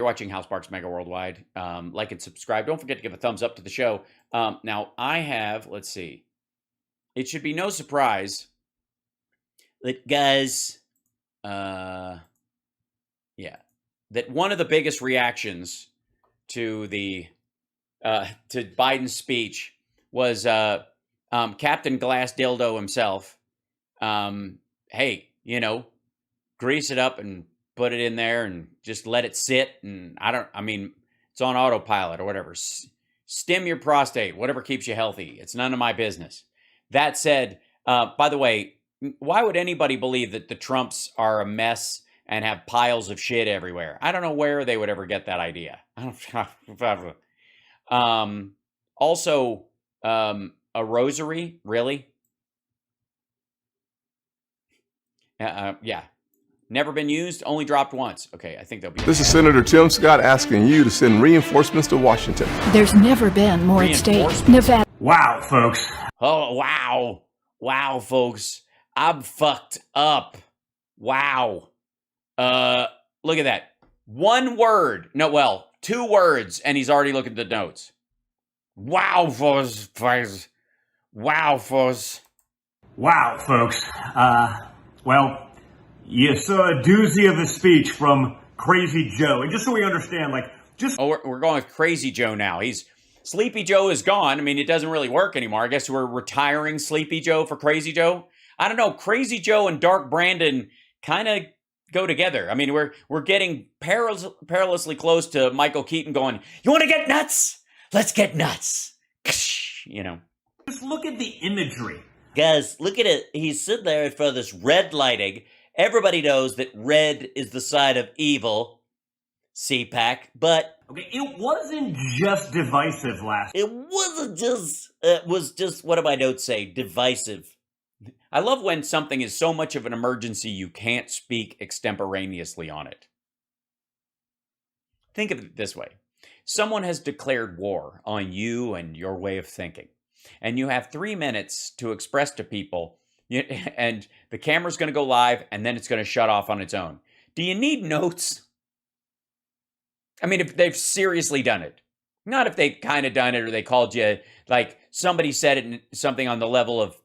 You're watching House Sparks Mega Worldwide. Like and subscribe. Don't forget to give a thumbs up to the show. Now, I have, let's see. It should be no surprise that, guys, that one of the biggest reactions to the to Biden's speech was Captain Glass Dildo himself. Hey, grease it up and put it in there and just let it sit. And it's on autopilot or whatever. Stim your prostate, whatever keeps you healthy. It's none of my business. That said, by the way, why would anybody believe that the Trumps are a mess and have piles of shit everywhere? I don't know where they would ever get that idea. Also, a rosary, really? Yeah. Never been used, only dropped once. Okay, I think they'll be. This is Senator Tim Scott asking you to send reinforcements to Washington. There's never been more at stake. Nevada. Wow, folks. Oh, wow. Wow, folks. I'm fucked up. Wow. Look at that. One word. No, well, 2 words, and he's already looking at the notes. Wow, folks. Wow, folks. Wow, folks. Well, you saw a doozy of a speech from Crazy Joe. And just so we understand, we're going with Crazy Joe now. Sleepy Joe is gone. I mean, it doesn't really work anymore. I guess we're retiring Sleepy Joe for Crazy Joe. I don't know. Crazy Joe and Dark Brandon kind of go together. I mean, we're getting perilously close to Michael Keaton going, "You want to get nuts? Let's get nuts." Just look at the imagery. Guys, look at it. He's sitting there in front of this red lighting. Everybody knows that red is the side of evil, CPAC, but... Okay, it wasn't just divisive last... It wasn't just... It was just, what do my notes say? Divisive. I love when something is so much of an emergency you can't speak extemporaneously on it. Think of it this way. Someone has declared war on you and your way of thinking, and you have 3 minutes to express to people, and the camera's going to go live, and then it's going to shut off on its own. Do you need notes? I mean, if they've seriously done it. Not if they've kind of done it, or they called you, like, somebody said it something on the level of,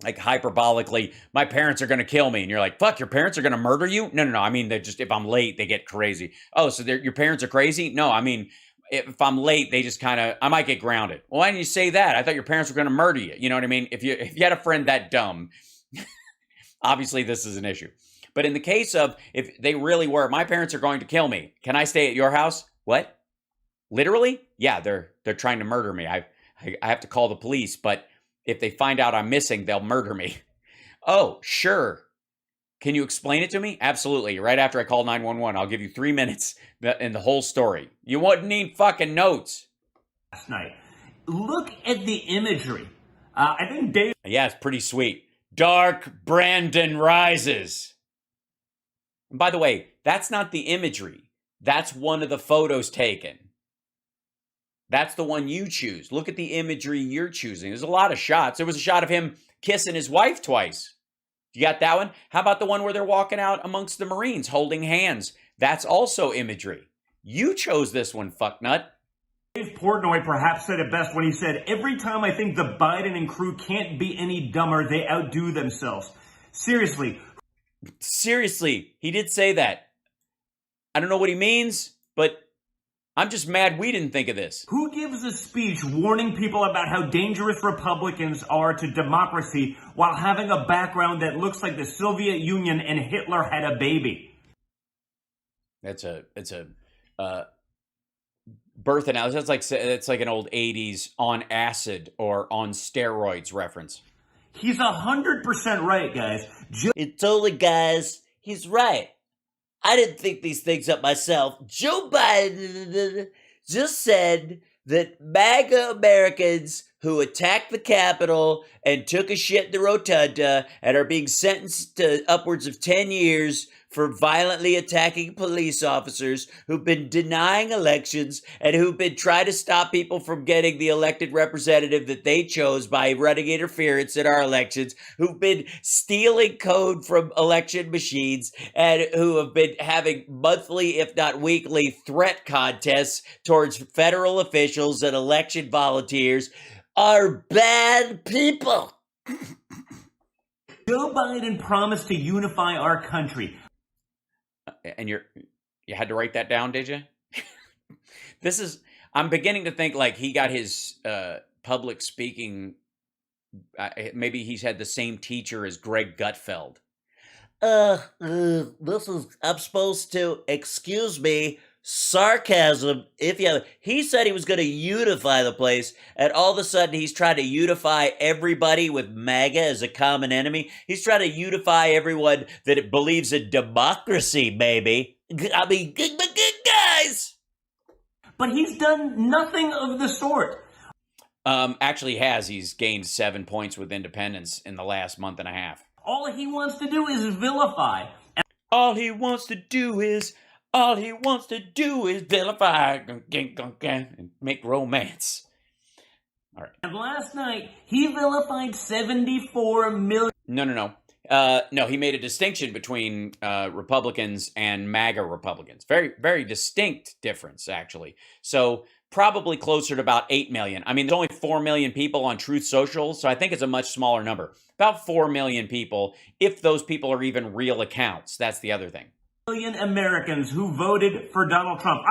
like, hyperbolically, "My parents are going to kill me." And you're like, fuck, your parents are going to murder you? No. I mean, they're just, if I'm late, they get crazy. Oh, so your parents are crazy? No, I mean, if I'm late, they just kind of, I might get grounded. Well, why didn't you say that? I thought your parents were going to murder you. You know what I mean? If you had a friend that dumb, obviously this is an issue. But in the case of, if they really were, "My parents are going to kill me. Can I stay at your house?" What? Literally? Yeah, they're trying to murder me. I have to call the police, but if they find out I'm missing, they'll murder me. Oh, sure. Can you explain it to me? Absolutely. Right after I call 911, I'll give you 3 minutes and the whole story. You wouldn't need fucking notes. Last night. Look at the imagery. I think Dave... Yeah, it's pretty sweet. Dark Brandon rises. And by the way, that's not the imagery. That's one of the photos taken. That's the one you choose. Look at the imagery you're choosing. There's a lot of shots. There was a shot of him kissing his wife twice. You got that one? How about the one where they're walking out amongst the Marines holding hands? That's also imagery. You chose this one, fucknut. Dave Portnoy perhaps said it best when he said, "Every time I think the Biden and crew can't be any dumber, they outdo themselves." Seriously. Seriously, he did say that. I don't know what he means, but I'm just mad we didn't think of this. Who gives a speech warning people about how dangerous Republicans are to democracy while having a background that looks like the Soviet Union and Hitler had a baby? It's a birth analysis. It's like an old 80s on acid or on steroids reference. He's 100% right, guys. It's totally, guys, he's right. I didn't think these things up myself. Joe Biden just said that MAGA Americans who attacked the Capitol and took a shit in the rotunda and are being sentenced to upwards of 10 years for violently attacking police officers who've been denying elections and who've been trying to stop people from getting the elected representative that they chose by running interference in our elections, who've been stealing code from election machines, and who have been having monthly, if not weekly, threat contests towards federal officials and election volunteers are bad people. Joe Biden promised to unify our country. And you had to write that down, did you? I'm beginning to think like he got his public speaking, maybe he's had the same teacher as Greg Gutfeld. I'm supposed to, excuse me, sarcasm. He said he was going to unify the place, and all of a sudden he's trying to unify everybody with MAGA as a common enemy. He's trying to unify everyone that believes in democracy, maybe. I mean, guys! But he's done nothing of the sort. Actually he has. He's gained 7 points with independents in the last month and a half. All he wants to do is vilify. All he wants to do is vilify and make romance. All right. And last night, he vilified 74 million. No. No, he made a distinction between Republicans and MAGA Republicans. Very, very distinct difference, actually. So probably closer to about 8 million. I mean, there's only 4 million people on Truth Social, so I think it's a much smaller number. About 4 million people, if those people are even real accounts. That's the other thing. Million Americans who voted for Donald Trump.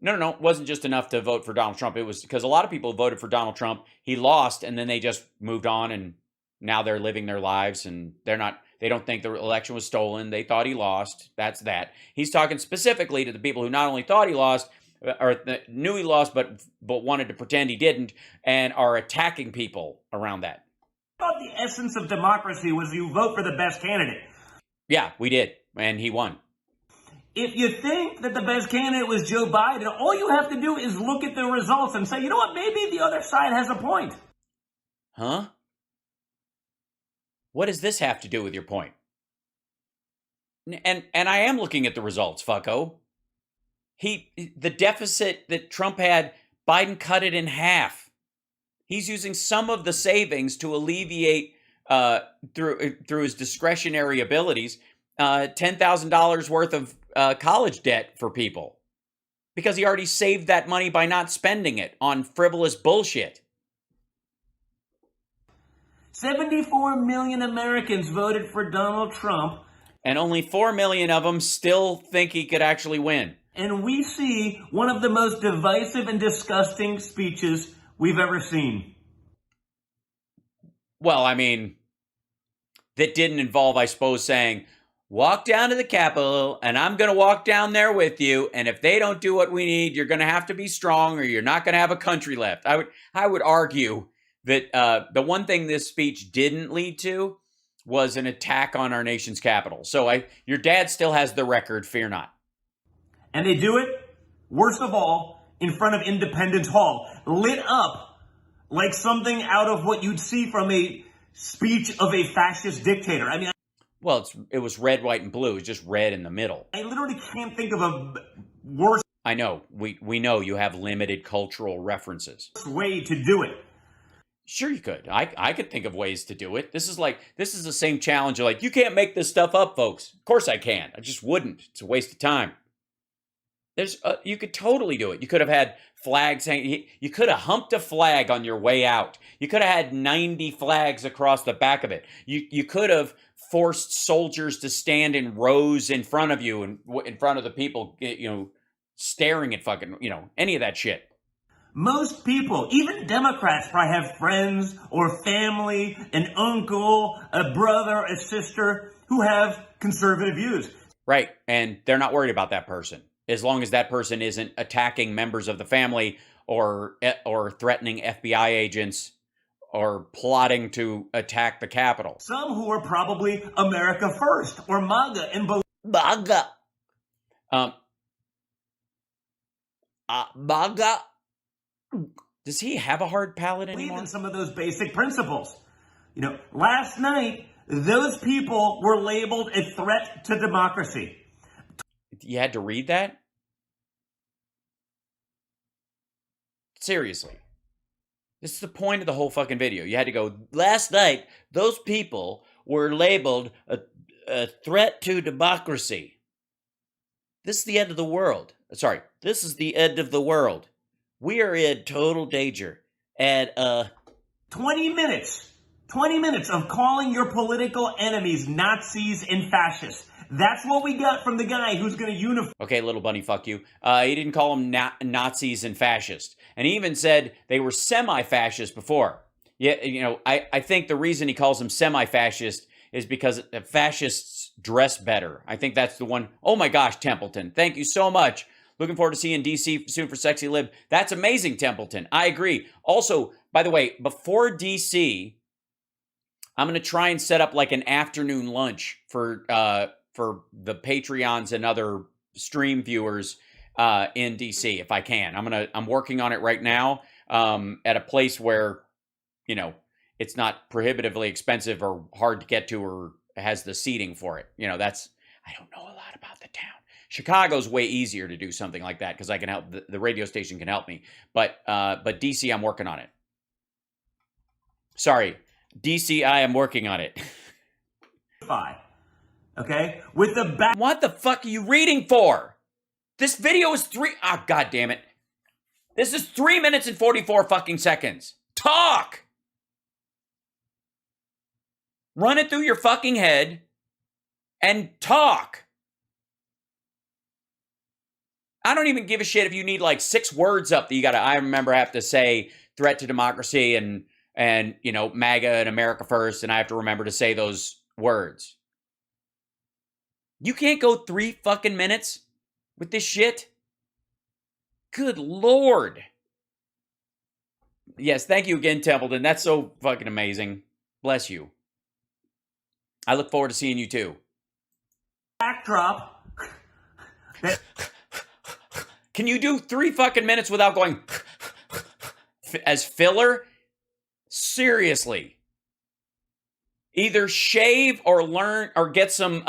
No. It wasn't just enough to vote for Donald Trump. It was because a lot of people voted for Donald Trump. He lost, and then they just moved on, and now they're living their lives, and they don't think the election was stolen. They thought he lost. That's that. He's talking specifically to the people who not only thought he lost, or knew he lost, but wanted to pretend he didn't, and are attacking people around that. I thought the essence of democracy was you vote for the best candidate. Yeah, we did, and he won. If you think that the best candidate was Joe Biden, all you have to do is look at the results and say, you know what, maybe the other side has a point. Huh? What does this have to do with your point? And I am looking at the results, fucko. The deficit that Trump had, Biden cut it in half. He's using some of the savings to alleviate through his discretionary abilities $10,000 worth of college debt for people because he already saved that money by not spending it on frivolous bullshit. 74 million Americans voted for Donald Trump. And only 4 million of them still think he could actually win. And we see one of the most divisive and disgusting speeches we've ever seen. Well, I mean, that didn't involve, I suppose, saying, walk down to the Capitol, and I'm going to walk down there with you, and if they don't do what we need, you're going to have to be strong, or you're not going to have a country left. I would argue that the one thing this speech didn't lead to was an attack on our nation's capital. So your dad still has the record, fear not. And they do it, worst of all, in front of Independence Hall, lit up like something out of what you'd see from a speech of a fascist dictator. I mean, well, it was red, white, and blue. It was just red in the middle. I literally can't think of a worse. I know. We know you have limited cultural references. Way to do it. Sure you could. I could think of ways to do it. This is the same challenge. You're like, you can't make this stuff up, folks. Of course I can. I just wouldn't. It's a waste of time. You could totally do it. You could have had flags hanging. You could have humped a flag on your way out. You could have had 90 flags across the back of it. You could have forced soldiers to stand in rows in front of you and in front of the people, staring at fucking, any of that shit. Most people, even Democrats, probably have friends or family, an uncle, a brother, a sister who have conservative views. Right, and they're not worried about that person. As long as that person isn't attacking members of the family or threatening FBI agents or plotting to attack the Capitol. Some who are probably America First or MAGA and MAGA. MAGA. Does he have a hard palate anymore? Believe in some of those basic principles. Last night, those people were labeled a threat to democracy. You had to read that? Seriously. This is the point of the whole fucking video. You had to go, last night, those people were labeled a threat to democracy. This is the end of the world. Sorry, this is the end of the world. We are in total danger. And 20 minutes. 20 minutes of calling your political enemies Nazis and fascists. That's what we got from the guy who's going to unify. Okay, little bunny, fuck you. He didn't call them Nazis and fascists. And he even said they were semi-fascist before. Yeah, you know, I think the reason he calls them semi-fascist is because fascists dress better. I think that's the one. Oh my gosh, Templeton. Thank you so much. Looking forward to seeing DC soon for Sexy Lib. That's amazing, Templeton. I agree. Also, by the way, before DC, I'm going to try and set up like an afternoon lunch for the Patreons and other stream viewers in DC if I can. I'm working on it right now at a place where, you know, it's not prohibitively expensive or hard to get to or has the seating for it. You know, I don't know a lot about the town. Chicago's way easier to do something like that because I can help, the radio station can help me. But DC, I'm working on it. Sorry, DC, I am working on it. Okay? With the back. What the fuck are you reading for? This video is God damn it. This is 3 minutes and 44 fucking seconds. Talk! Run it through your fucking head and talk. I don't even give a shit if you need like 6 words up that you gotta, I remember I have to say threat to democracy and you know, MAGA and America first, and I have to remember to say those words. You can't go 3 fucking minutes with this shit? Good Lord. Yes, thank you again, Templeton. That's so fucking amazing. Bless you. I look forward to seeing you too. Backdrop. Can you do 3 fucking minutes without going as filler? Seriously. Either shave or learn or get some,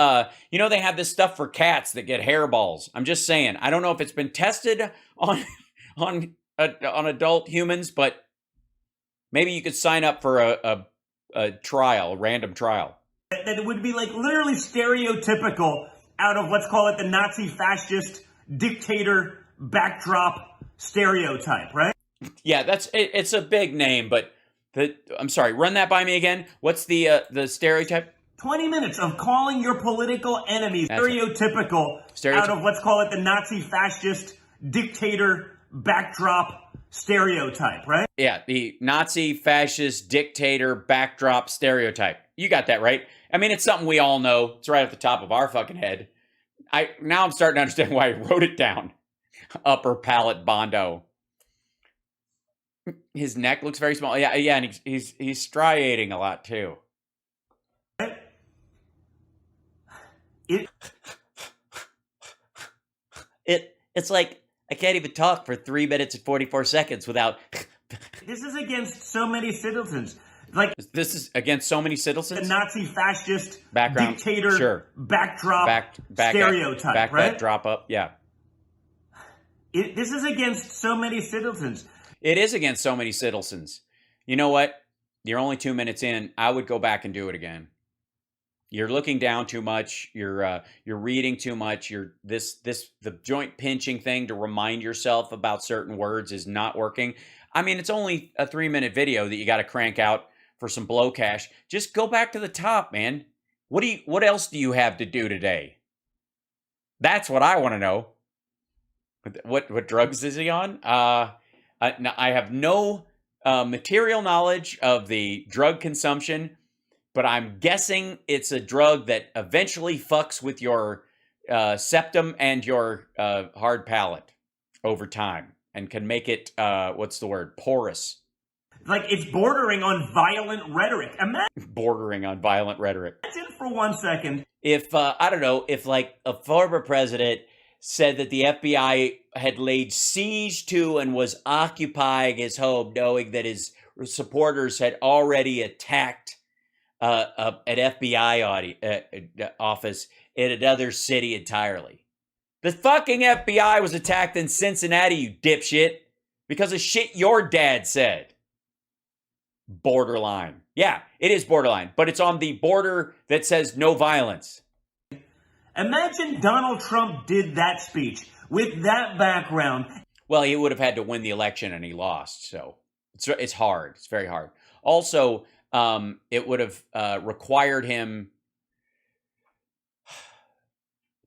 you know, they have this stuff for cats that get hairballs. I'm just saying. I don't know if it's been tested on adult humans, but maybe you could sign up for a trial, a random trial. That would be like literally stereotypical out of, let's call it the Nazi fascist dictator backdrop stereotype, right? Yeah, it's a big name, but I'm sorry, run that by me again. What's the stereotype? 20 minutes of calling your political enemies stereotypical out of, let's call it the Nazi fascist dictator backdrop stereotype, right? Yeah, the Nazi fascist dictator backdrop stereotype. You got that right. I mean, it's something we all know. It's right at the top of our fucking head. Now I'm starting to understand why I wrote it down. Upper palate Bondo. His neck looks very small. Yeah, and he's striating a lot too. It's like I can't even talk for 3 minutes and 44 seconds without. This is against so many citizens. Like, this is against so many citizens. The Nazi fascist background dictator sure. backdrop stereotype, right? Back drop up, yeah. This is against so many citizens. It is against so many citizens. You know what? You're only 2 minutes in. I would go back and do it again. You're looking down too much. You're reading too much. The joint pinching thing to remind yourself about certain words is not working. I mean, it's only a 3-minute video that you got to crank out for some blow cash. Just go back to the top, man. What else do you have to do today? That's what I want to know. What drugs is he on? I have no material knowledge of the drug consumption, but I'm guessing it's a drug that eventually fucks with your septum and your hard palate over time and can make it, porous. Like, it's bordering on violent rhetoric. Bordering on violent rhetoric. Imagine for 1 second. If, I don't know, if like a former president said that the FBI had laid siege to and was occupying his home, knowing that his supporters had already attacked an FBI office in another city entirely. The fucking FBI was attacked in Cincinnati, you dipshit, because of shit your dad said. Borderline. Yeah, it is borderline, but it's on the border that says no violence. Imagine Donald Trump did that speech with that background. Well, he would have had to win the election and he lost, so it's hard. It's very hard. Also, it would have required him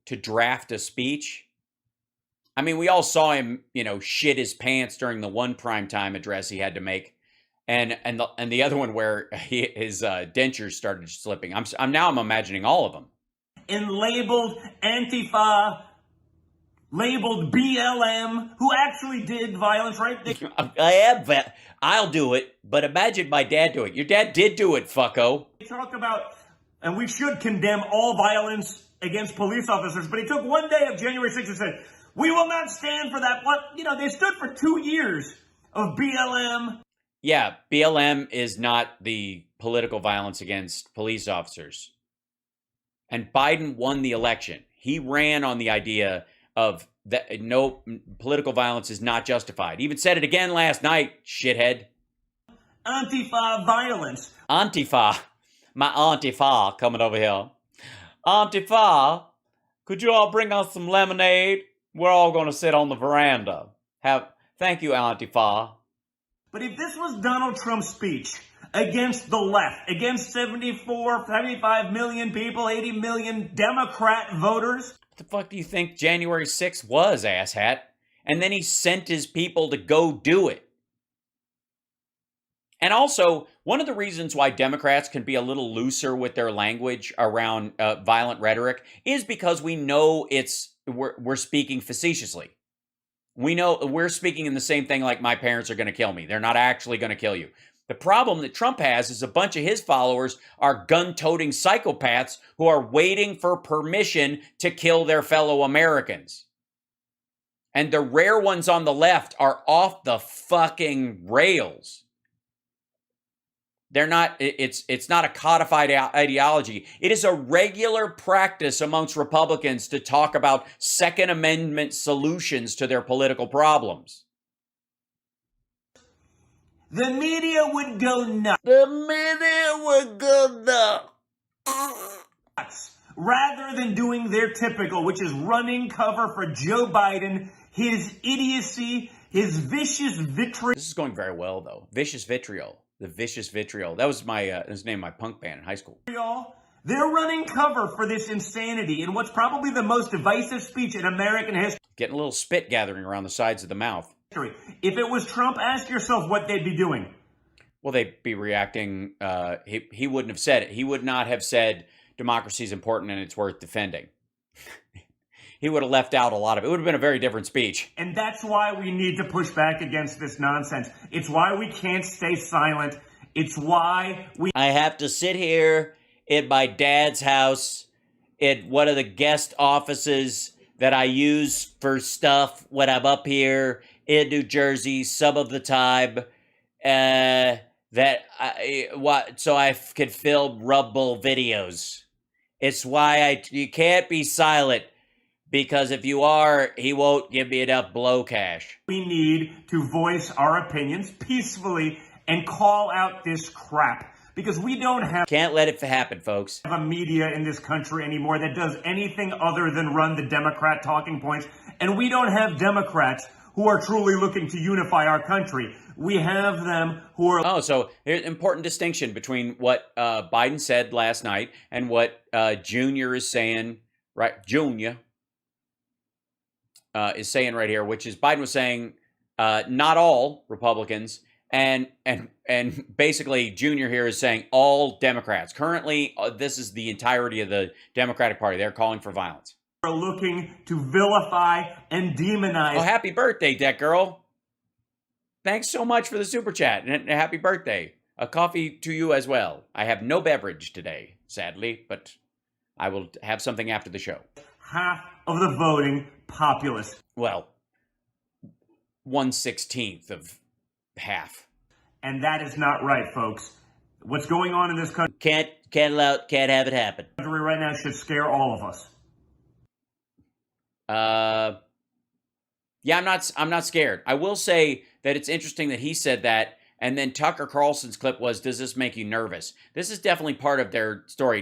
to draft a speech. I mean, we all saw him, shit his pants during the one primetime address he had to make, and the other one where his dentures started slipping. I'm imagining all of them. And labeled Antifa, labeled BLM, who actually did violence, right? I'll do it, but imagine my dad doing it. Your dad did do it, fucko. They talk about, and we should condemn all violence against police officers, but he took one day of January 6th and said, we will not stand for that. What? They stood for 2 years of BLM. Yeah, BLM is not the political violence against police officers. And Biden won the election. He ran on the idea of that no political violence is not justified. He even said it again last night, shithead. Antifa violence. Antifa. My Antifa coming over here. Antifa, could you all bring us some lemonade? We're all going to sit on the veranda. Thank you, Antifa. But if this was Donald Trump's speech against the left, against 75 million people, 80 million Democrat voters. What the fuck do you think January 6th was, asshat? And then he sent his people to go do it. And also, one of the reasons why Democrats can be a little looser with their language around violent rhetoric is because we know we're speaking facetiously. We know we're speaking in the same thing like my parents are going to kill me. They're not actually going to kill you. The problem that Trump has is a bunch of his followers are gun-toting psychopaths who are waiting for permission to kill their fellow Americans. And the rare ones on the left are off the fucking rails. They're not, it's not a codified ideology. It is a regular practice amongst Republicans to talk about Second Amendment solutions to their political problems. The media would go nuts. Rather than doing their typical, which is running cover for Joe Biden, his idiocy, his vicious vitriol. This is going very well, though. Vicious vitriol. The vicious vitriol. That was his name, my punk band in high school. They're running cover for this insanity in what's probably the most divisive speech in American history. Getting a little spit gathering around the sides of the mouth. If it was Trump, ask yourself what they'd be doing. Well, they'd be reacting. He wouldn't have said it. He would not have said democracy is important and it's worth defending. He would have left out a lot of it. It would have been a very different speech. And that's why we need to push back against this nonsense. It's why we can't stay silent. It's why I have to sit here at my dad's house at one of the guest offices that I use for stuff when I'm up here in New Jersey some of the time, so I could film Rumble videos. It's why you can't be silent, because if you are, he won't give me enough blow cash. We need to voice our opinions peacefully and call out this crap, because we don't have Can't let it happen, folks. a media in this country anymore that does anything other than run the Democrat talking points, and we don't have Democrats who are truly looking to unify our country. We have them who are... So here's an important distinction between what Biden said last night and what Junior is saying, right? Junior is saying right here, which is Biden was saying not all Republicans, and basically Junior here is saying all Democrats. Currently, this is the entirety of the Democratic Party. They're calling for violence. Are looking to vilify and demonize. Oh, happy birthday, Deck Girl. Thanks so much for the super chat, and happy birthday. A coffee to you as well. I have no beverage today, sadly, but I will have something after the show. Half of the voting populace. Well, 1/16 of half. And that is not right, folks. What's going on in this country Can't have it happen. right now should scare all of us. Yeah, I'm not scared. I will say that it's interesting that he said that, and then Tucker Carlson's clip was, "Does this make you nervous?" This is definitely part of their story.